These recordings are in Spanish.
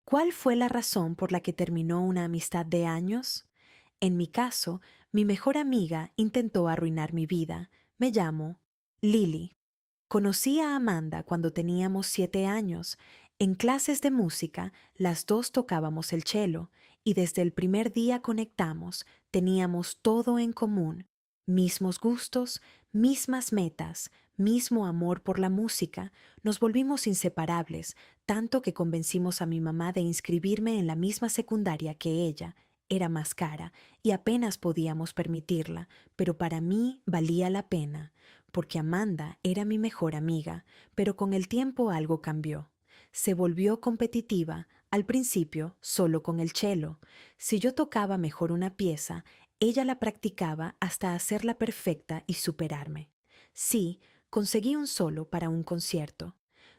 ¿Cuál fue la razón por la que terminó una amistad de años? En mi caso, mi mejor amiga intentó arruinar mi vida. Me llamo Lily. Conocí a Amanda cuando teníamos 7 años. En clases de música, las dos tocábamos el cello y desde el primer día conectamos, teníamos todo en común, mismos gustos, mismas metas, mismo amor por la música. Nos volvimos inseparables, tanto que convencimos a mi mamá de inscribirme en la misma secundaria que ella. Era más cara y apenas podíamos permitirla, pero para mí valía la pena porque Amanda era mi mejor amiga, pero con el tiempo algo cambió. Se volvió competitiva, al principio solo con el cello. Si yo tocaba mejor una pieza, ella la practicaba hasta hacerla perfecta y superarme. Sí, conseguí un solo para un concierto.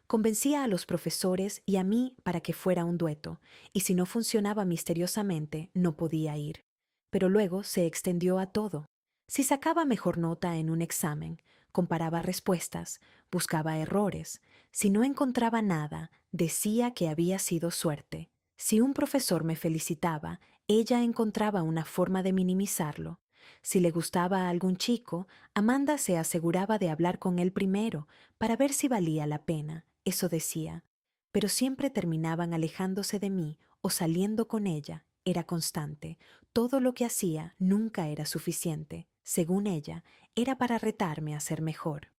Convencía a los profesores y a mí para que fuera un dueto, y si no funcionaba misteriosamente, no podía ir. Pero luego se extendió a todo. Si sacaba mejor nota en un examen, comparaba respuestas, buscaba errores. Si no encontraba nada, decía que había sido suerte. Si un profesor me felicitaba, ella encontraba una forma de minimizarlo. Si le gustaba a algún chico, Amanda se aseguraba de hablar con él primero para ver si valía la pena, eso decía. Pero siempre terminaban alejándose de mí o saliendo con ella. Era constante. Todo lo que hacía nunca era suficiente. Según ella, era para retarme a ser mejor.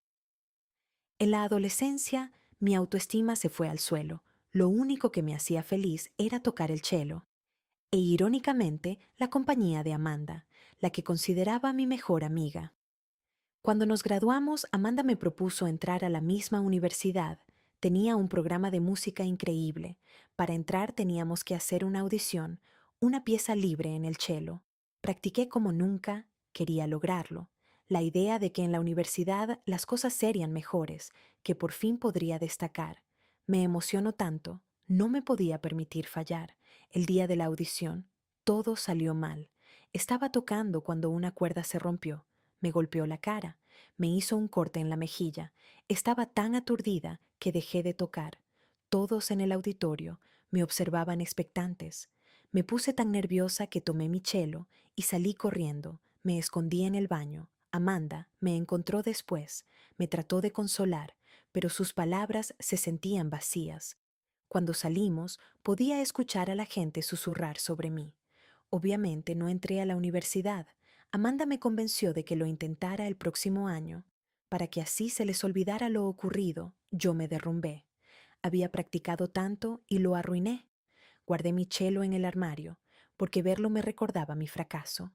En la adolescencia, mi autoestima se fue al suelo. Lo único que me hacía feliz era tocar el cello. E irónicamente, la compañía de Amanda, la que consideraba mi mejor amiga. Cuando nos graduamos, Amanda me propuso entrar a la misma universidad. Tenía un programa de música increíble. Para entrar teníamos que hacer una audición, una pieza libre en el cello. Practiqué como nunca, quería lograrlo. La idea de que en la universidad las cosas serían mejores, que por fin podría destacar. Me emocionó tanto, no me podía permitir fallar. El día de la audición, todo salió mal. Estaba tocando cuando una cuerda se rompió. Me golpeó la cara, me hizo un corte en la mejilla. Estaba tan aturdida que dejé de tocar. Todos en el auditorio me observaban expectantes. Me puse tan nerviosa que tomé mi chelo y salí corriendo. Me escondí en el baño. Amanda me encontró después, me trató de consolar, pero sus palabras se sentían vacías. Cuando salimos, podía escuchar a la gente susurrar sobre mí. Obviamente no entré a la universidad. Amanda me convenció de que lo intentara el próximo año. Para que así se les olvidara lo ocurrido, yo me derrumbé. Había practicado tanto y lo arruiné. Guardé mi chelo en el armario, porque verlo me recordaba mi fracaso.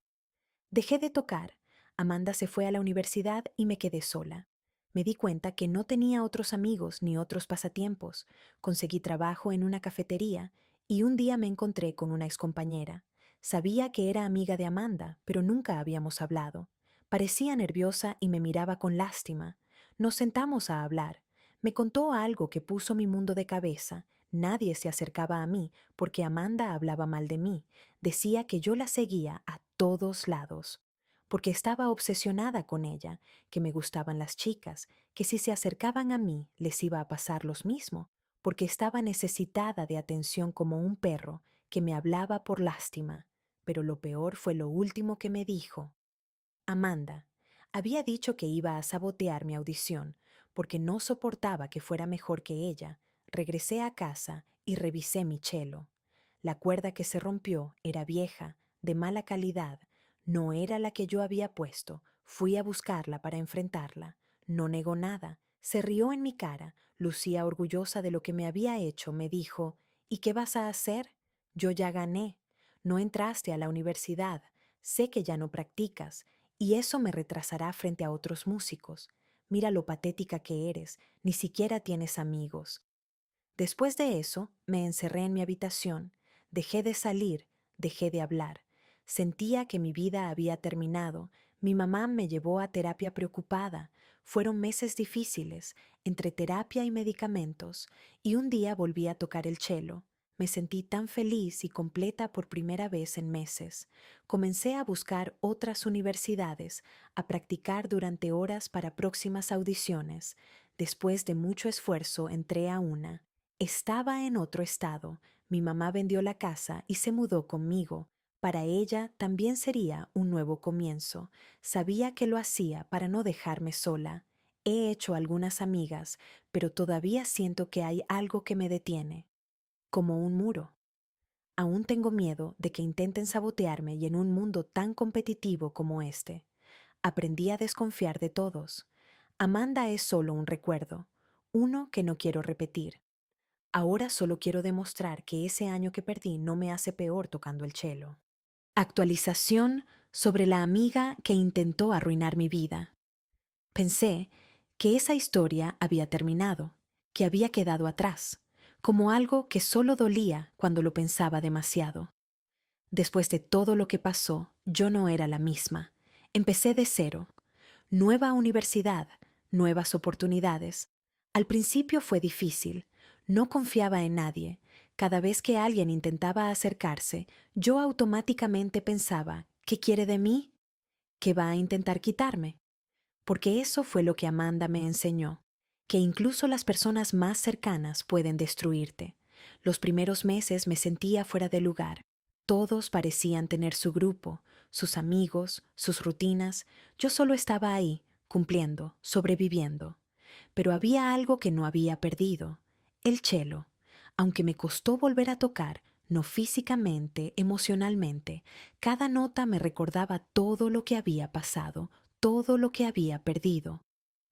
Dejé de tocar. Amanda se fue a la universidad y me quedé sola. Me di cuenta que no tenía otros amigos ni otros pasatiempos. Conseguí trabajo en una cafetería y un día me encontré con una excompañera. Sabía que era amiga de Amanda, pero nunca habíamos hablado. Parecía nerviosa y me miraba con lástima. Nos sentamos a hablar. Me contó algo que puso mi mundo de cabeza. Nadie se acercaba a mí porque Amanda hablaba mal de mí. Decía que yo la seguía a todos lados, porque estaba obsesionada con ella, que me gustaban las chicas, que si se acercaban a mí les iba a pasar lo mismo, porque estaba necesitada de atención como un perro, que me hablaba por lástima. Pero lo peor fue lo último que me dijo. Amanda, había dicho que iba a sabotear mi audición, porque no soportaba que fuera mejor que ella. Regresé a casa y revisé mi chelo. La cuerda que se rompió era vieja, de mala calidad, no era la que yo había puesto. Fui a buscarla para enfrentarla. No negó nada, se rió en mi cara, lucía orgullosa de lo que me había hecho, me dijo, ¿y qué vas a hacer? Yo ya gané. No entraste a la universidad, sé que ya no practicas, y eso me retrasará frente a otros músicos. Mira lo patética que eres, ni siquiera tienes amigos. Después de eso, me encerré en mi habitación, dejé de salir, dejé de hablar. Sentía que mi vida había terminado. Mi mamá me llevó a terapia preocupada. Fueron meses difíciles, entre terapia y medicamentos, y un día volví a tocar el cello. Me sentí tan feliz y completa por primera vez en meses. Comencé a buscar otras universidades, a practicar durante horas para próximas audiciones. Después de mucho esfuerzo entré a una. Estaba en otro estado, Mi mamá vendió la casa y se mudó conmigo. Para ella también sería un nuevo comienzo. Sabía que lo hacía para no dejarme sola. He hecho algunas amigas, pero todavía siento que hay algo que me detiene, como un muro. Aún tengo miedo de que intenten sabotearme y en un mundo tan competitivo como este. Aprendí a desconfiar de todos. Amanda es solo un recuerdo, uno que no quiero repetir. Ahora solo quiero demostrar que ese año que perdí no me hace peor tocando el cello. Actualización sobre la amiga que intentó arruinar mi vida. Pensé que esa historia había terminado, que había quedado atrás, como algo que solo dolía cuando lo pensaba demasiado. Después de todo lo que pasó, yo no era la misma. Empecé de cero. Nueva universidad, nuevas oportunidades. Al principio fue difícil. No confiaba en nadie. Cada vez que alguien intentaba acercarse, yo automáticamente pensaba, ¿qué quiere de mí? ¿Qué va a intentar quitarme? Porque eso fue lo que Amanda me enseñó, que incluso las personas más cercanas pueden destruirte. Los primeros meses me sentía fuera de lugar. Todos parecían tener su grupo, sus amigos, sus rutinas. Yo solo estaba ahí, cumpliendo, sobreviviendo. Pero había algo que no había perdido, el cello. Aunque me costó volver a tocar, no físicamente, emocionalmente, cada nota me recordaba todo lo que había pasado, todo lo que había perdido.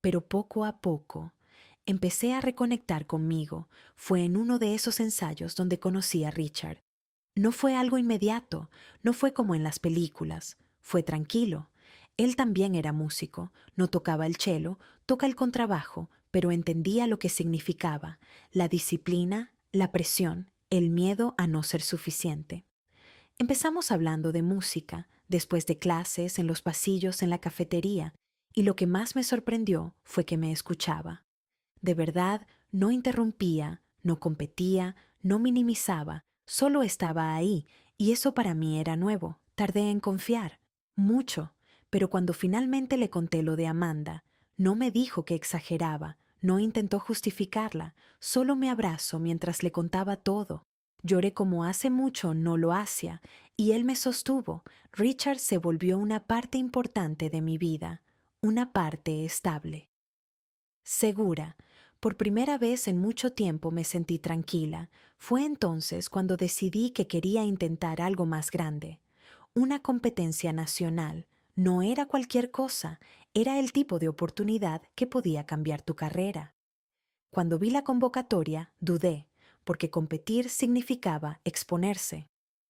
Pero poco a poco empecé a reconectar conmigo. Fue en uno de esos ensayos donde conocí a Richard. No fue algo inmediato, no fue como en las películas, fue tranquilo. Él también era músico, no tocaba el cello, toca el contrabajo, pero entendía lo que significaba, la disciplina, la presión, el miedo a no ser suficiente. Empezamos hablando de música, después de clases, en los pasillos, en la cafetería, y lo que más me sorprendió fue que me escuchaba. De verdad, no interrumpía, no competía, no minimizaba, solo estaba ahí, y eso para mí era nuevo. Tardé en confiar, mucho, pero cuando finalmente le conté lo de Amanda, no me dijo que exageraba, no intentó justificarla, solo me abrazó mientras le contaba todo. Lloré como hace mucho no lo hacía, y él me sostuvo. Richard se volvió una parte importante de mi vida, una parte estable. Segura. Por primera vez en mucho tiempo me sentí tranquila. Fue entonces cuando decidí que quería intentar algo más grande. Una competencia nacional. No era cualquier cosa, era el tipo de oportunidad que podía cambiar tu carrera. Cuando vi la convocatoria, dudé, porque competir significaba exponerse,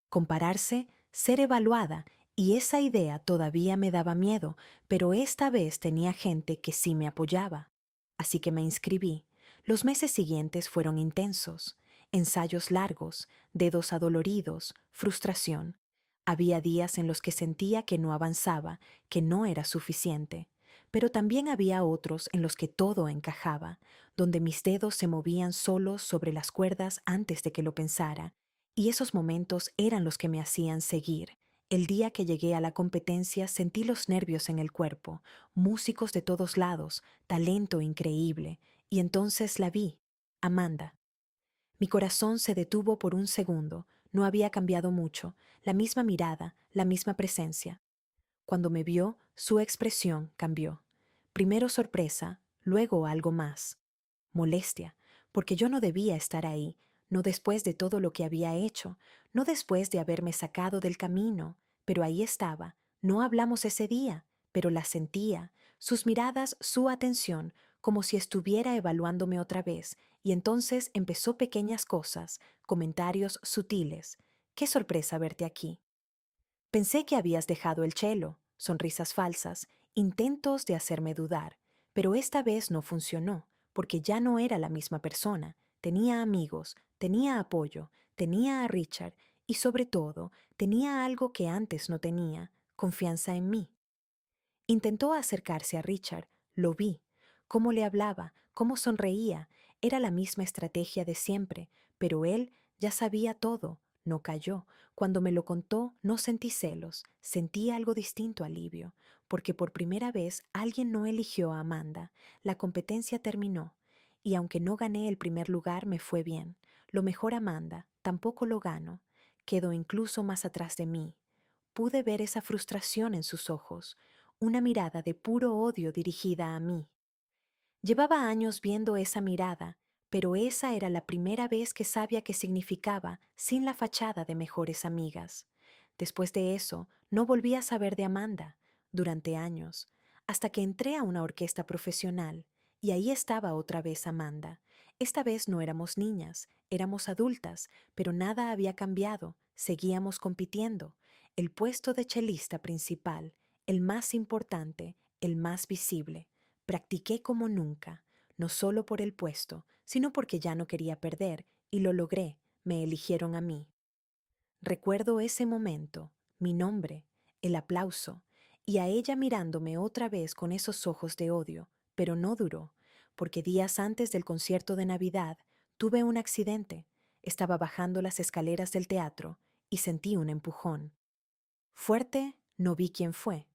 compararse, ser evaluada, y esa idea todavía me daba miedo, pero esta vez tenía gente que sí me apoyaba. Así que me inscribí. Los meses siguientes fueron intensos, ensayos largos, dedos adoloridos, frustración. Había días en los que sentía que no avanzaba, que no era suficiente, pero también había otros en los que todo encajaba, donde mis dedos se movían solos sobre las cuerdas antes de que lo pensara, y esos momentos eran los que me hacían seguir. El día que llegué a la competencia sentí los nervios en el cuerpo, músicos de todos lados, talento increíble, y entonces la vi, Amanda. Mi corazón se detuvo por un segundo, no había cambiado mucho, la misma mirada, la misma presencia. Cuando me vio, su expresión cambió. Primero sorpresa, luego algo más. Molestia, porque yo no debía estar ahí, no después de todo lo que había hecho, no después de haberme sacado del camino, pero ahí estaba. No hablamos ese día, pero la sentía, sus miradas, su atención, como si estuviera evaluándome otra vez, y entonces empezó pequeñas cosas, comentarios sutiles. Qué sorpresa verte aquí. Pensé que habías dejado el cello, sonrisas falsas, intentos de hacerme dudar, pero esta vez no funcionó, porque ya no era la misma persona. Tenía amigos, tenía apoyo, tenía a Richard y sobre todo tenía algo que antes no tenía, confianza en mí. Intentó acercarse a Richard, lo vi, cómo le hablaba, cómo sonreía, era la misma estrategia de siempre, pero él ya sabía todo, no cayó. Cuando me lo contó, no sentí celos, sentí algo distinto alivio, porque por primera vez alguien no eligió a Amanda. La competencia terminó, y aunque no gané el primer lugar, me fue bien. Lo mejor Amanda, tampoco lo gano. Quedó incluso más atrás de mí. Pude ver esa frustración en sus ojos, una mirada de puro odio dirigida a mí. Llevaba años viendo esa mirada, pero esa era la primera vez que sabía qué significaba sin la fachada de mejores amigas. Después de eso, no volví a saber de Amanda durante años, hasta que entré a una orquesta profesional, y ahí estaba otra vez Amanda. Esta vez no éramos niñas, éramos adultas, pero nada había cambiado, seguíamos compitiendo. El puesto de chelista principal, el más importante, el más visible. Practiqué como nunca, no solo por el puesto, sino porque ya no quería perder, y lo logré, me eligieron a mí. Recuerdo ese momento, mi nombre, el aplauso, y a ella mirándome otra vez con esos ojos de odio, pero no duró, porque días antes del concierto de Navidad tuve un accidente. Estaba bajando las escaleras del teatro y sentí un empujón. Fuerte, no vi quién fue.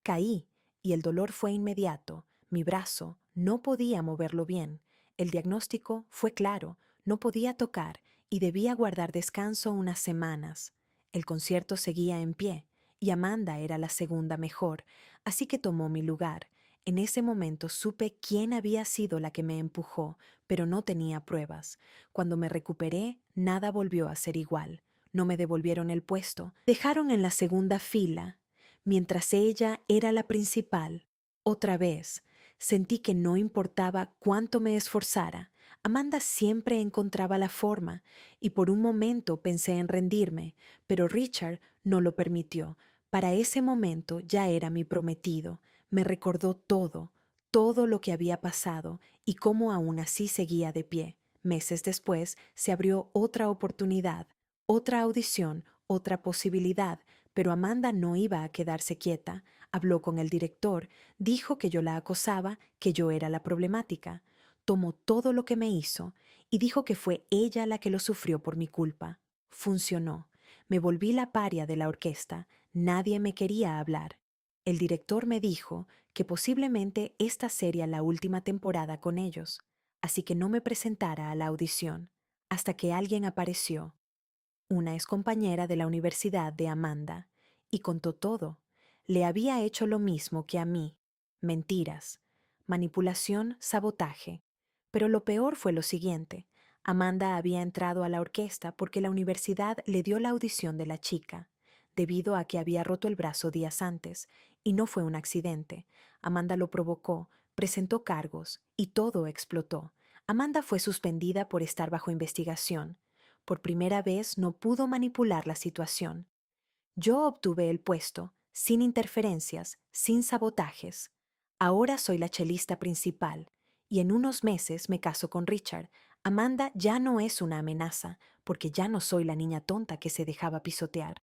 Caí y el dolor fue inmediato. Mi brazo no podía moverlo bien. El diagnóstico fue claro, no podía tocar y debía guardar descanso unas semanas. El concierto seguía en pie y Amanda era la segunda mejor, así que tomó mi lugar. En ese momento supe quién había sido la que me empujó, pero no tenía pruebas. Cuando me recuperé, nada volvió a ser igual. No me devolvieron el puesto, dejaron en la segunda fila mientras ella era la principal. Otra vez, sentí que no importaba cuánto me esforzara, Amanda siempre encontraba la forma, y por un momento pensé en rendirme, pero Richard no lo permitió. Para ese momento ya era mi prometido. Me recordó todo, todo lo que había pasado y cómo aún así seguía de pie. Meses después se abrió otra oportunidad, otra audición, otra posibilidad, pero Amanda no iba a quedarse quieta. Habló con el director, dijo que yo la acosaba, que yo era la problemática. Tomó todo lo que me hizo y dijo que fue ella la que lo sufrió por mi culpa. Funcionó. Me volví la paria de la orquesta. Nadie me quería hablar. El director me dijo que posiblemente esta sería la última temporada con ellos, así que no me presentara a la audición, hasta que alguien apareció. Una excompañera de la universidad de Amanda, y contó todo. Le había hecho lo mismo que a mí. Mentiras, manipulación, sabotaje. Pero lo peor fue lo siguiente. Amanda había entrado a la orquesta porque la universidad le dio la audición de la chica, debido a que había roto el brazo días antes, y no fue un accidente. Amanda lo provocó, presentó cargos, y todo explotó. Amanda fue suspendida por estar bajo investigación. Por primera vez no pudo manipular la situación. Yo obtuve el puesto, sin interferencias, sin sabotajes. Ahora soy la chelista principal, y en unos meses me caso con Richard. Amanda ya no es una amenaza, porque ya no soy la niña tonta que se dejaba pisotear.